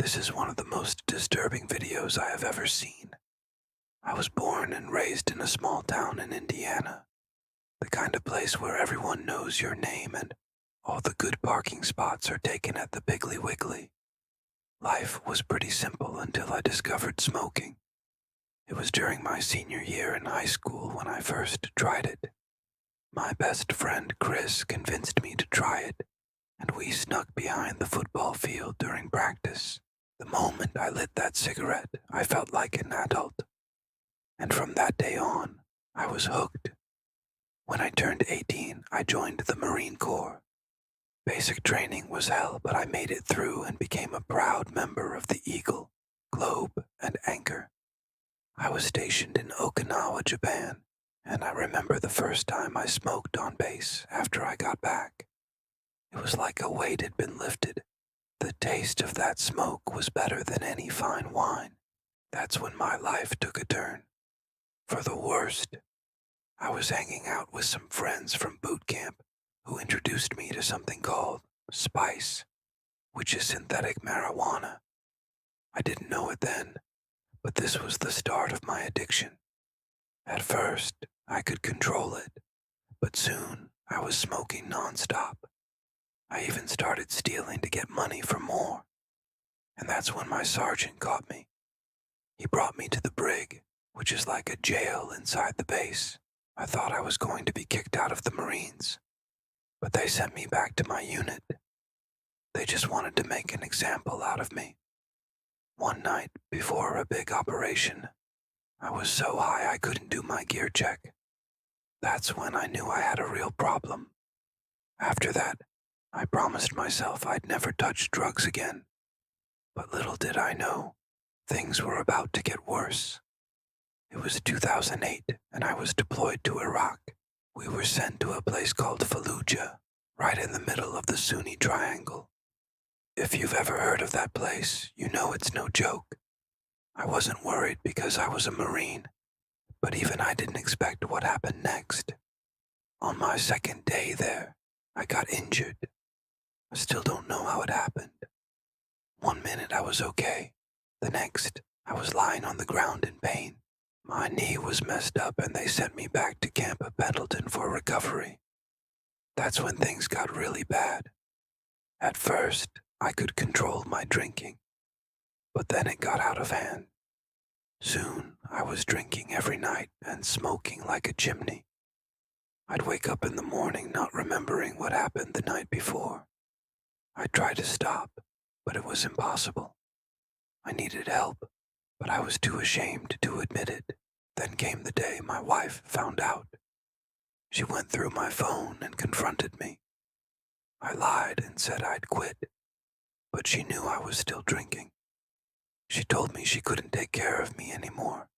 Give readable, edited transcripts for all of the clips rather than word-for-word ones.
This is one of the most disturbing videos I have ever seen. I was born and raised in a small town in Indiana, the kind of place where everyone knows your name and all the good parking spots are taken at the Piggly Wiggly. Life was pretty simple until I discovered smoking. It was during my senior year in high school when I first tried it. My best friend Chris convinced me to try it, and we snuck behind the football field during practice. The moment I lit that cigarette, I felt like an adult. And from that day on, I was hooked. When I turned 18, I joined the Marine Corps. Basic training was hell, but I made it through and became a proud member of the Eagle, Globe, and Anchor. I was stationed in Okinawa, Japan, and I remember the first time I smoked on base after I got back. It was like a weight had been lifted. The taste of that smoke was better than any fine wine. That's when my life took a turn. For the worst. I was hanging out with some friends from boot camp who introduced me to something called spice, which is synthetic marijuana. I didn't know it then, but this was the start of my addiction. At first, I could control it, but soon I was smoking nonstop. I even started stealing to get money for more. And that's when my sergeant caught me. He brought me to the brig, which is like a jail inside the base. I thought I was going to be kicked out of the Marines, but they sent me back to my unit. They just wanted to make an example out of me. One night, before a big operation, I was so high I couldn't do my gear check. That's when I knew I had a real problem. After that, I promised myself I'd never touch drugs again. But little did I know, things were about to get worse. It was 2008, and I was deployed to Iraq. We were sent to a place called Fallujah, right in the middle of the Sunni Triangle. If you've ever heard of that place, you know it's no joke. I wasn't worried because I was a Marine, but even I didn't expect what happened next. On my second day there, I got injured. I still don't know how it happened. One minute I was okay. The next, I was lying on the ground in pain. My knee was messed up and they sent me back to Camp Pendleton for recovery. That's when things got really bad. At first, I could control my drinking, but then it got out of hand. Soon, I was drinking every night and smoking like a chimney. I'd wake up in the morning not remembering what happened the night before. I tried to stop, but it was impossible. I needed help, but I was too ashamed to admit it. Then came the day my wife found out. She went through my phone and confronted me. I lied and said I'd quit, but she knew I was still drinking. She told me she couldn't take care of me anymore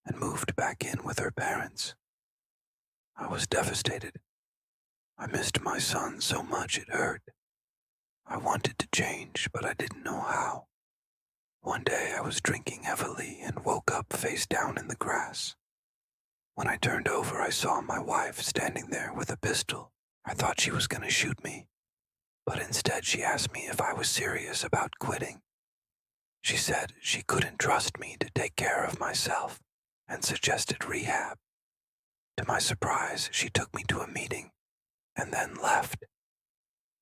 and moved back in with her parents. I was devastated. I missed my son so much it hurt. I wanted to change, but I didn't know how. One day I was drinking heavily and woke up face down in the grass. When I turned over, I saw my wife standing there with a pistol. I thought she was going to shoot me, but instead she asked me if I was serious about quitting. She said she couldn't trust me to take care of myself and suggested rehab. To my surprise, she took me to a meeting and then left.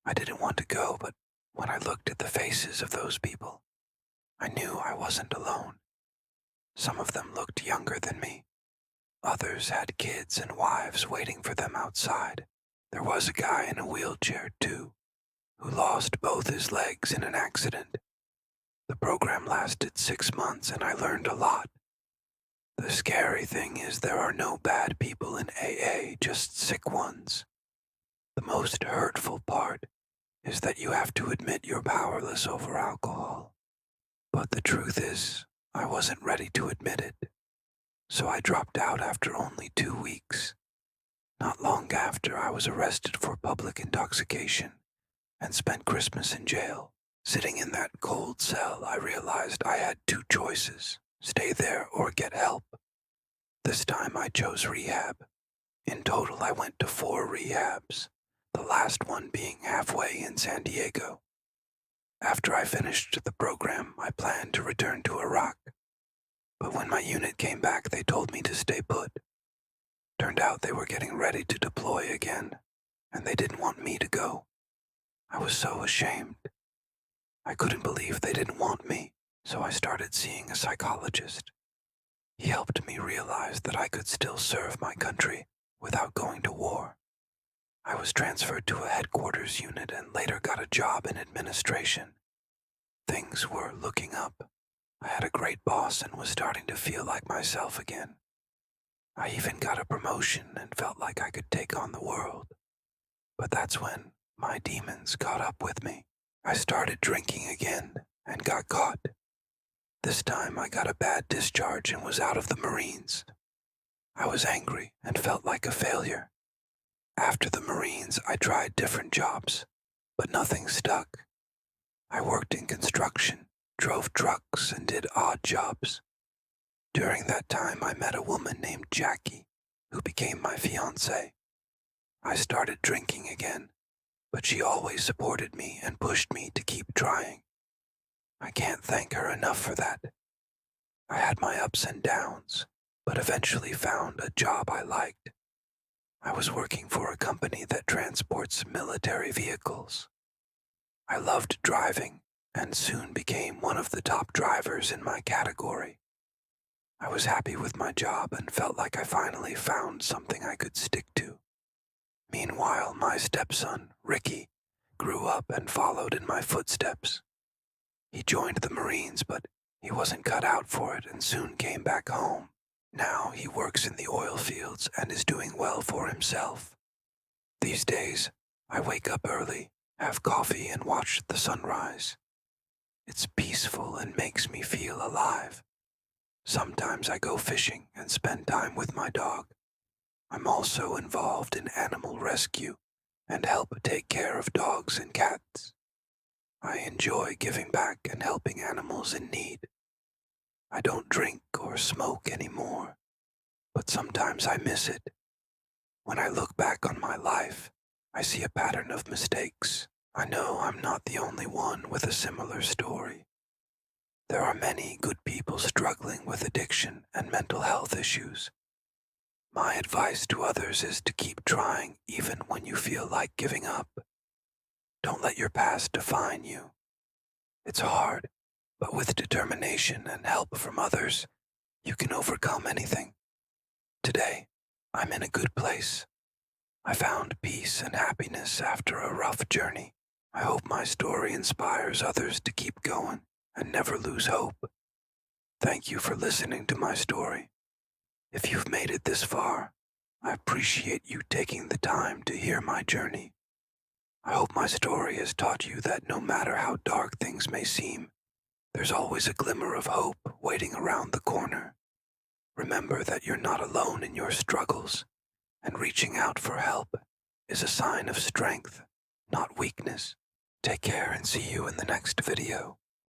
I didn't want to go, but when I looked at the faces of those people, I knew I wasn't alone. Some of them looked younger than me. Others had kids and wives waiting for them outside. There was a guy in a wheelchair, too, who lost both his legs in an accident. The program lasted 6 months and I learned a lot. The scary thing is there are no bad people in AA, just sick ones. The most hurtful part is that you have to admit you're powerless over alcohol. But the truth is, I wasn't ready to admit it. So I dropped out after only 2 weeks. Not long after, I was arrested for public intoxication and spent Christmas in jail. Sitting in that cold cell, I realized I had 2 choices: stay there or get help. This time I chose rehab. In total, I went to 4 rehabs, the last one being halfway in San Diego. After I finished the program, I planned to return to Iraq, but when my unit came back, they told me to stay put. Turned out they were getting ready to deploy again, and they didn't want me to go. I was so ashamed. I couldn't believe they didn't want me, so I started seeing a psychologist. He helped me realize that I could still serve my country without going to war. I was transferred to a headquarters unit and later got a job in administration. Things were looking up. I had a great boss and was starting to feel like myself again. I even got a promotion and felt like I could take on the world. But that's when my demons caught up with me. I started drinking again and got caught. This time I got a bad discharge and was out of the Marines. I was angry and felt like a failure. After the Marines, I tried different jobs, but nothing stuck. I worked in construction, drove trucks, and did odd jobs. During that time, I met a woman named Jackie, who became my fiancée. I started drinking again, but she always supported me and pushed me to keep trying. I can't thank her enough for that. I had my ups and downs, but eventually found a job I liked. I was working for a company that transports military vehicles. I loved driving and soon became one of the top drivers in my category. I was happy with my job and felt like I finally found something I could stick to. Meanwhile, my stepson, Ricky, grew up and followed in my footsteps. He joined the Marines, but he wasn't cut out for it and soon came back home. Now he works in the oil fields and is doing well for himself. These days, I wake up early, have coffee, and watch the sunrise. It's peaceful and makes me feel alive. Sometimes I go fishing and spend time with my dog. I'm also involved in animal rescue and help take care of dogs and cats. I enjoy giving back and helping animals in need. I don't drink or smoke anymore, but sometimes I miss it. When I look back on my life, I see a pattern of mistakes. I know I'm not the only one with a similar story. There are many good people struggling with addiction and mental health issues. My advice to others is to keep trying even when you feel like giving up. Don't let your past define you. It's hard, but with determination and help from others, you can overcome anything. Today, I'm in a good place. I found peace and happiness after a rough journey. I hope my story inspires others to keep going and never lose hope. Thank you for listening to my story. If you've made it this far, I appreciate you taking the time to hear my journey. I hope my story has taught you that no matter how dark things may seem, there's always a glimmer of hope waiting around the corner. Remember that you're not alone in your struggles, and reaching out for help is a sign of strength, not weakness. Take care and see you in the next video.